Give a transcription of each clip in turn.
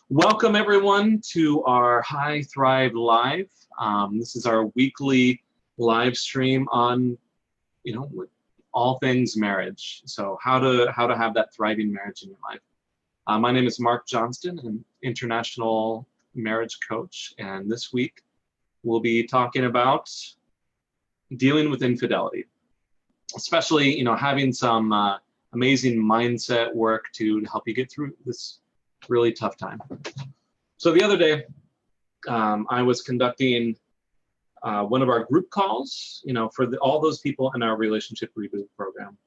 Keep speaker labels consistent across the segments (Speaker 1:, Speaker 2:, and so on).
Speaker 1: Welcome everyone to our High Thrive Live. This is our weekly live stream on, all things marriage. So how to have that thriving marriage in your life. My name is Mark Johnston, an international marriage coach, and this week we'll be talking about dealing with infidelity, especially having some amazing mindset work to help you get through this really tough time. So the other day, I was conducting one of our group calls, for all those people in our Relationship Reboot program.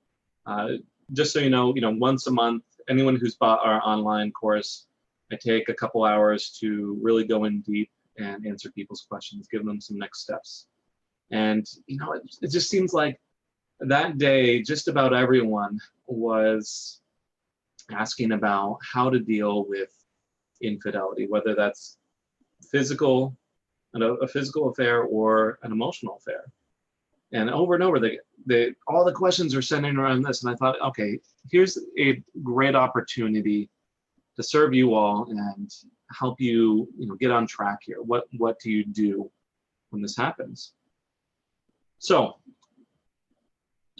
Speaker 1: Just so you know, once a month, anyone who's bought our online course, I take a couple hours to really go in deep and answer people's questions, give them some next steps. And, it just seems like that day, just about everyone was asking about how to deal with infidelity, whether that's physical, a physical affair or an emotional affair. And over, all the questions are centering around this. And I thought, okay, here's a great opportunity to serve you all and help you, get on track here. What do you do when this happens? So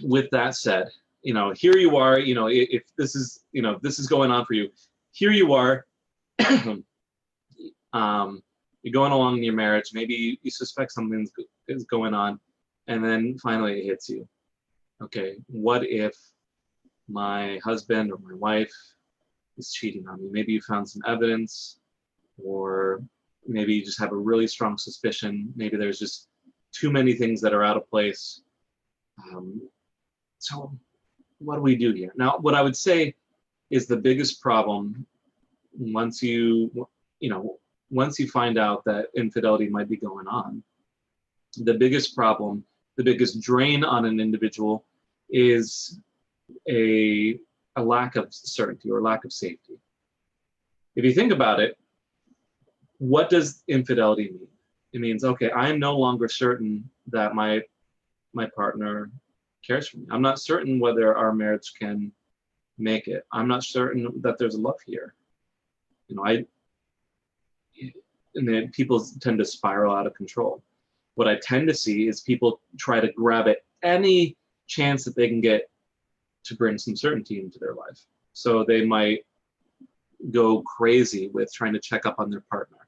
Speaker 1: with that said, here you are, if this is, this is going on for you, here you are, you're going along in your marriage, maybe you suspect something is going on, and then finally it hits you. Okay, what if my husband or my wife is cheating on me? Maybe you found some evidence, or maybe you just have a really strong suspicion. Maybe there's just too many things that are out of place. So what do we do here? Now, what I would say is the biggest problem once you find out that infidelity might be going on, the biggest problem, the biggest drain on an individual is a lack of certainty or lack of safety. If you think about it, what does infidelity mean? It means, okay, I am no longer certain that my partner cares for me. I'm not certain whether our marriage can make it. I'm not certain that there's love here. And then people tend to spiral out of control. What I tend to see is people try to grab at any chance that they can get to bring some certainty into their life. So they might go crazy with trying to check up on their partner.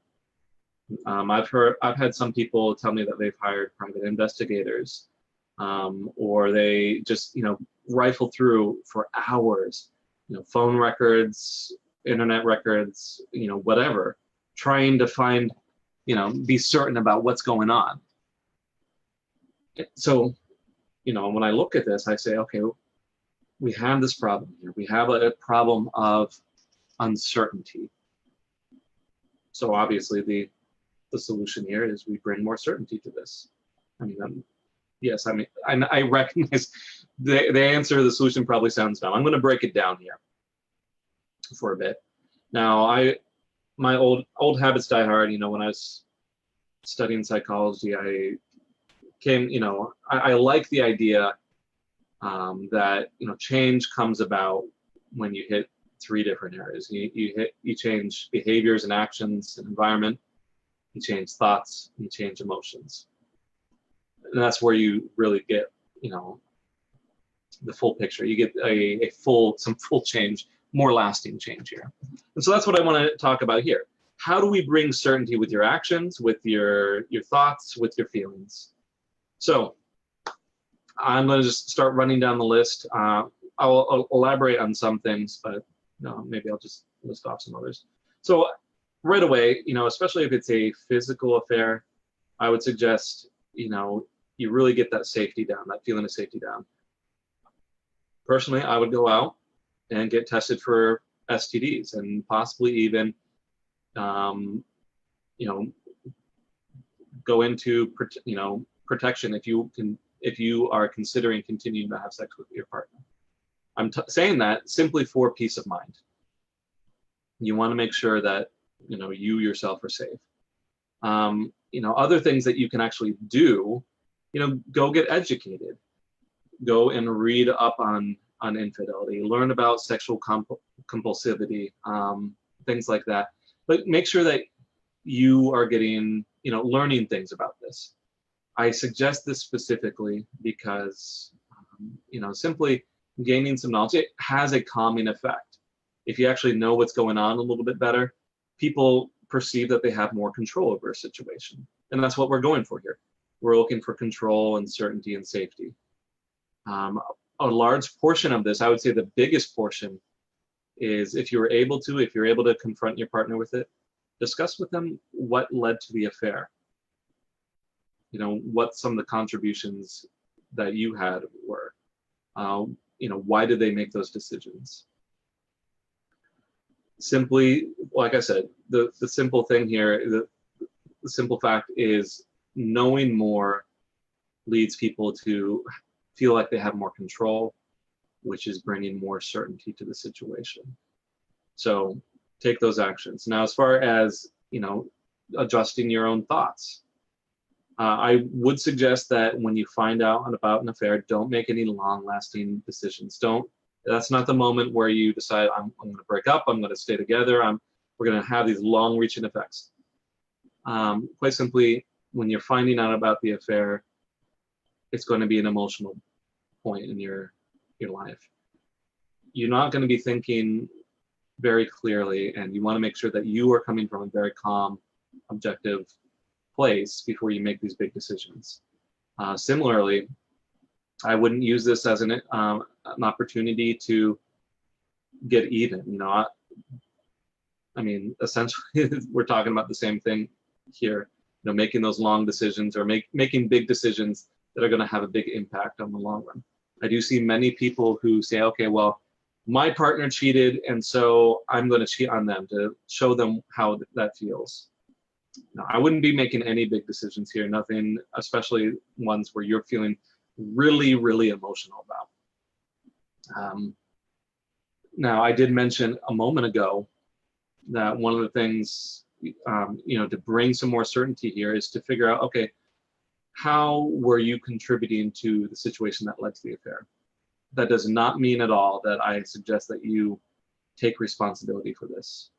Speaker 1: I've had some people tell me that they've hired private investigators, or they just, rifle through for hours, phone records, internet records, whatever, trying to find, be certain about what's going on. So, when I look at this, I say, okay, we have this problem here. We have a problem of uncertainty. So obviously the solution here is we bring more certainty to this. Yes, I recognize the answer, the solution probably sounds dumb. I'm going to break it down here for a bit. Now, my old habits die hard. When I was studying psychology, I like the idea that change comes about when you hit three different areas. You change behaviors and actions and environment. You change thoughts. You change emotions. And that's where you really get, the full picture. You get some full change, more lasting change here. And so that's what I want to talk about here. How do we bring certainty with your actions, with your thoughts, with your feelings? So I'm going to just start running down the list. I'll elaborate on some things, but maybe I'll just list off some others. So right away, especially if it's a physical affair, I would suggest, you really get that safety down, that feeling of safety down. Personally, I would go out and get tested for STDs and possibly even, go into, protection if you are considering continuing to have sex with your partner. I'm saying that simply for peace of mind. You want to make sure that, you yourself are safe. Other things that you can actually do, go get educated. Go and read up on infidelity. Learn about sexual compulsivity, things like that. but make sure that you are getting, learning things about this. I suggest this specifically because, simply gaining some knowledge, it has a calming effect. If you actually know what's going on a little bit better, people perceive that they have more control over a situation. And that's what we're going for here. We're looking for control and certainty and safety. A large portion of this, I would say the biggest portion, is if you're able to confront your partner with it, discuss with them what led to the affair. What some of the contributions that you had were. Why did they make those decisions? Simply, like I said, the simple thing here, the simple fact is knowing more leads people to feel like they have more control, which is bringing more certainty to the situation. So take those actions. Now, as far as, adjusting your own thoughts, I would suggest that when you find out about an affair, don't make any long-lasting decisions. That's not the moment where you decide, I'm going to break up, I'm going to stay together, we're going to have these long-reaching effects. Quite simply, when you're finding out about the affair, it's going to be an emotional point in your life. You're not going to be thinking very clearly, and you want to make sure that you are coming from a very calm, objective place before you make these big decisions. Similarly, I wouldn't use this as an opportunity to get even. Essentially, we're talking about the same thing here. Making those long decisions or making big decisions that are going to have a big impact on the long run. I do see many people who say, okay, well, my partner cheated, and so I'm going to cheat on them to show them how that feels. No, I wouldn't be making any big decisions here, nothing, especially ones where you're feeling really, really emotional about. Now, I did mention a moment ago that one of the things, to bring some more certainty here is to figure out, okay, how were you contributing to the situation that led to the affair? That does not mean at all that I suggest that you take responsibility for this.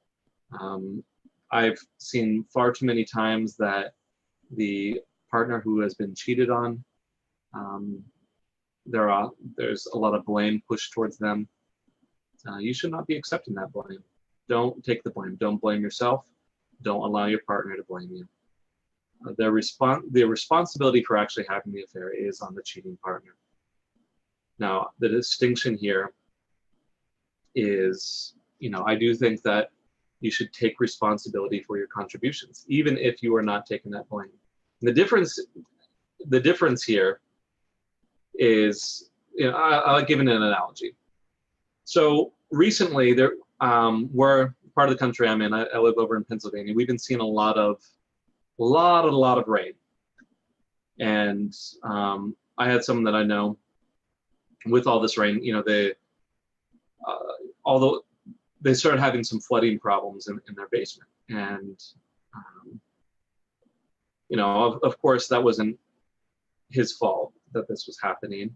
Speaker 1: I've seen far too many times that the partner who has been cheated on, there's a lot of blame pushed towards them. You should not be accepting that blame. Don't take the blame. Don't blame yourself. Don't allow your partner to blame you. The responsibility for actually having the affair is on the cheating partner. Now, the distinction here is, I do think that you should take responsibility for your contributions, even if you are not taking that blame. And the difference here is, I'll give it an analogy. So recently, we're part of the country I'm in. I live over in Pennsylvania. We've been seeing a lot of rain, and I had someone that I know with all this rain. Although they started having some flooding problems in their basement, and of course that wasn't his fault that this was happening,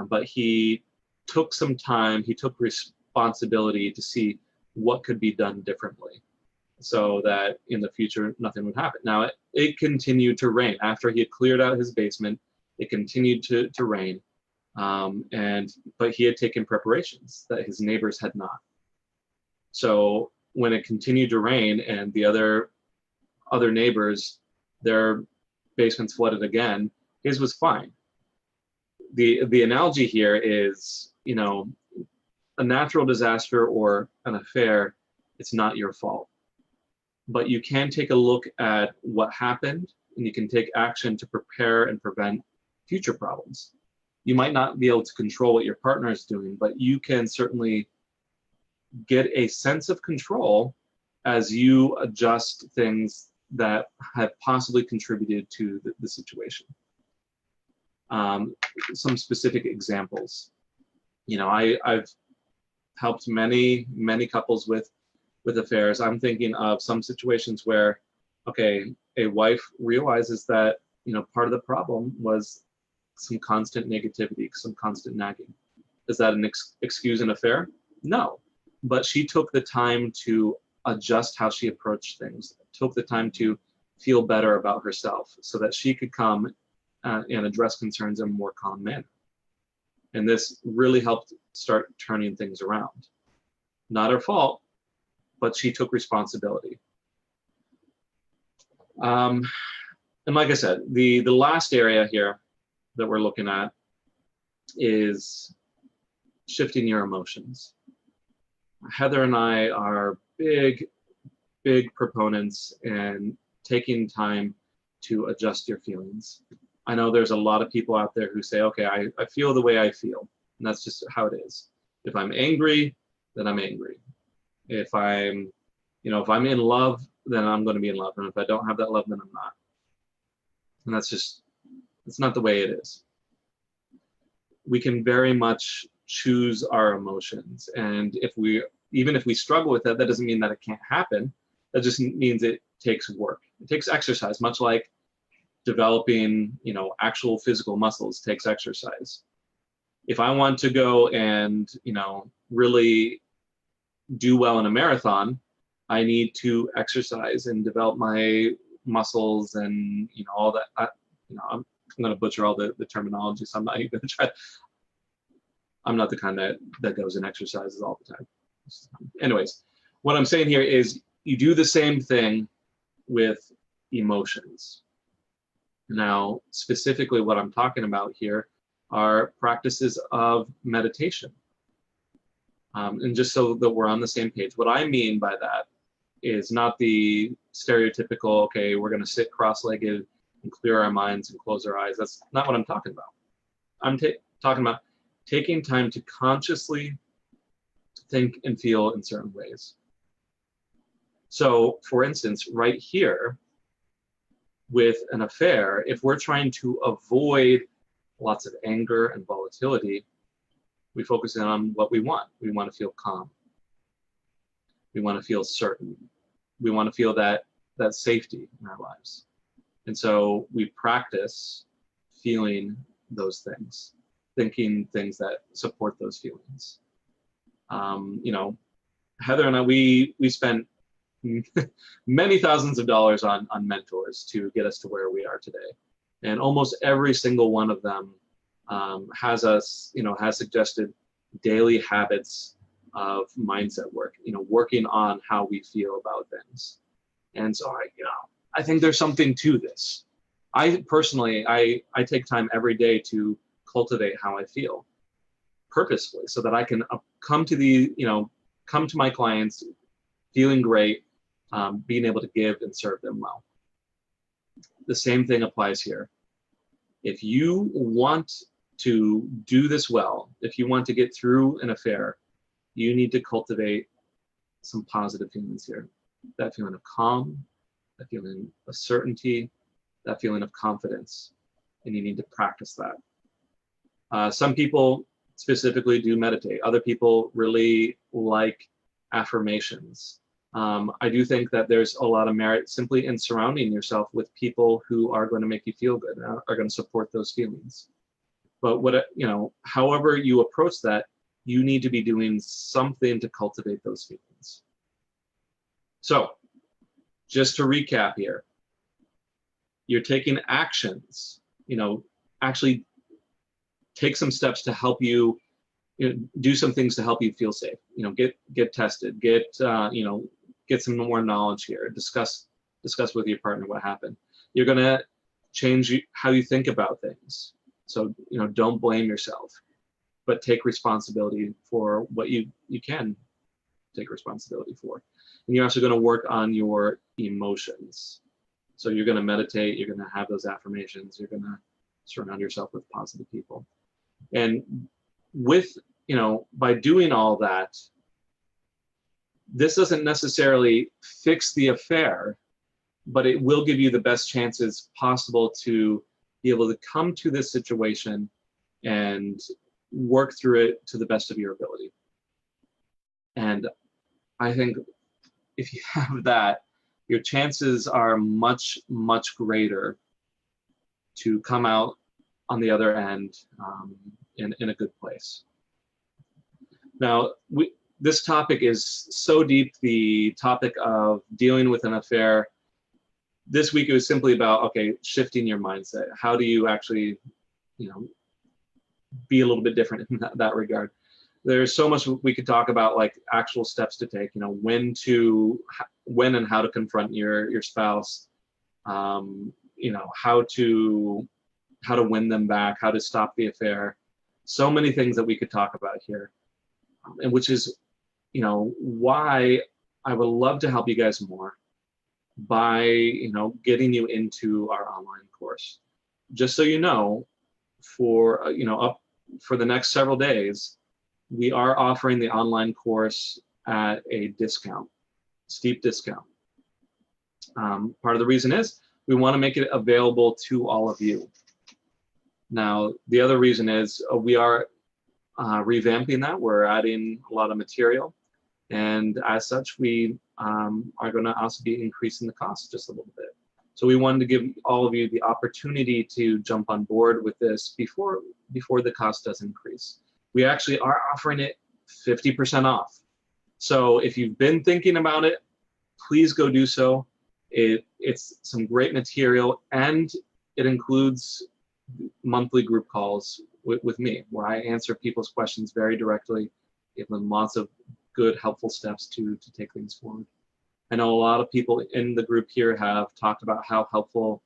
Speaker 1: but he took some time. He took responsibility to see what could be done differently, so that in the future nothing would happen. Now it continued to rain after he had cleared out his basement. It continued to rain, but he had taken preparations that his neighbors had not. So when it continued to rain and the other neighbors, their basements flooded again, his was fine. The analogy here is, a natural disaster or an affair, it's not your fault. But you can take a look at what happened, and you can take action to prepare and prevent future problems. You might not be able to control what your partner is doing, but you can certainly get a sense of control as you adjust things that have possibly contributed to the situation. Some specific examples. I've helped many couples with affairs. I'm thinking of some situations where, okay, a wife realizes that, part of the problem was some constant negativity, some constant nagging. Is that an excuse an affair? No, but she took the time to adjust how she approached things, took the time to feel better about herself so that she could come and address concerns in a more calm manner. And this really helped start turning things around. Not her fault, but she took responsibility. And like I said, the last area here that we're looking at is shifting your emotions. Heather and I are big proponents in taking time to adjust your feelings. I know there's a lot of people out there who say, okay, I feel the way I feel, and that's just how it is. If I'm angry, then I'm angry. If I'm in love, then I'm going to be in love. And if I don't have that love, then I'm not. And it's not the way it is. We can very much choose our emotions. And even if we struggle with that, that doesn't mean that it can't happen. That just means it takes work. It takes exercise, much like developing, actual physical muscles takes exercise. If I want to go and, really do well in a marathon, I need to exercise and develop my muscles and, all that. I'm going to butcher all the terminology, so I'm not even going to try. I'm not the kind that goes and exercises all the time. Anyways, what I'm saying here is you do the same thing with emotions. Now, specifically what I'm talking about here are practices of meditation. And just so that we're on the same page, what I mean by that is not the stereotypical, okay, we're going to sit cross-legged and clear our minds and close our eyes. That's not what I'm talking about. I'm talking about taking time to consciously think and feel in certain ways. So, for instance, right here with an affair, if we're trying to avoid lots of anger and volatility, we focus in on what we want. We want to feel calm. We want to feel certain. We want to feel that safety in our lives. And so we practice feeling those things, thinking things that support those feelings. Heather and I, we spent many thousands of dollars on mentors to get us to where we are today. And almost every single one of them has suggested daily habits of mindset work, working on how we feel about things. And so I think there's something to this. I personally take time every day to cultivate how I feel purposefully so that I can come to my clients feeling great, being able to give and serve them well. The same thing applies here. If you want to do this well, if you want to get through an affair, you need to cultivate some positive feelings here. That feeling of calm, that feeling of certainty, that feeling of confidence, and you need to practice that. Some people specifically do meditate. Other people really like affirmations. I do think that there's a lot of merit simply in surrounding yourself with people who are going to make you feel good, are going to support those feelings. But however you approach that, you need to be doing something to cultivate those feelings. So, just to recap here, you're taking actions, actually take some steps to help you, do some things to help you feel safe. Get tested, get some more knowledge here, discuss with your partner what happened. You're going to change how you think about things. So, don't blame yourself, but take responsibility for what you can take responsibility for. And you're also going to work on your emotions. So you're going to meditate, you're going to have those affirmations, you're going to surround yourself with positive people. And by doing all that, this doesn't necessarily fix the affair, but it will give you the best chances possible to be able to come to this situation and work through it to the best of your ability. And I think if you have that, your chances are much, much greater to come out on the other end in a good place. Now, this topic is so deep, the topic of dealing with an affair. This week it was simply about, okay, shifting your mindset. How do you actually, you know, be a little bit different in that regard? There's so much we could talk about, like actual steps to take, you know, when and how to confront your spouse, you know, how to win them back, how to stop the affair. So many things that we could talk about here, and which is, you know, why I would love to help you guys more by, you know, getting you into our online course. Just so you know, for, you know, up for the next several days, we are offering the online course at a discount, steep discount. Part of the reason is we want to make it available to all of you. Now, the other reason is we are revamping that. We're adding a lot of material, and as such, we are going to also be increasing the cost just a little bit. So we wanted to give all of you the opportunity to jump on board with this before the cost does increase. We actually are offering it 50% off. So if you've been thinking about it, please go do so. It's some great material, and it includes monthly group calls with me, where I answer people's questions very directly, give them lots of good, helpful steps to take things forward. I know a lot of people in the group here have talked about how helpful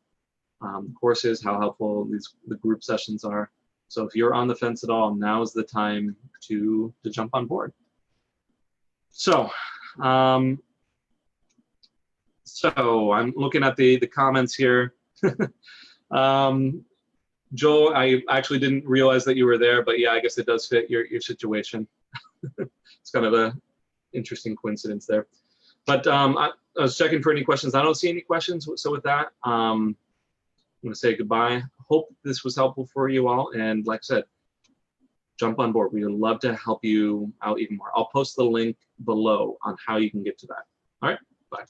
Speaker 1: the course is, how helpful the group sessions are. So if you're on the fence at all, now is the time to jump on board. So, so I'm looking at the comments here. Joel, I actually didn't realize that you were there, but yeah, I guess it does fit your situation. It's kind of a interesting coincidence there. But I was checking for any questions. I don't see any questions. So with that, I'm going to say goodbye. Hope this was helpful for you all. And like I said, jump on board. We would love to help you out even more. I'll post the link below on how you can get to that. All right, bye.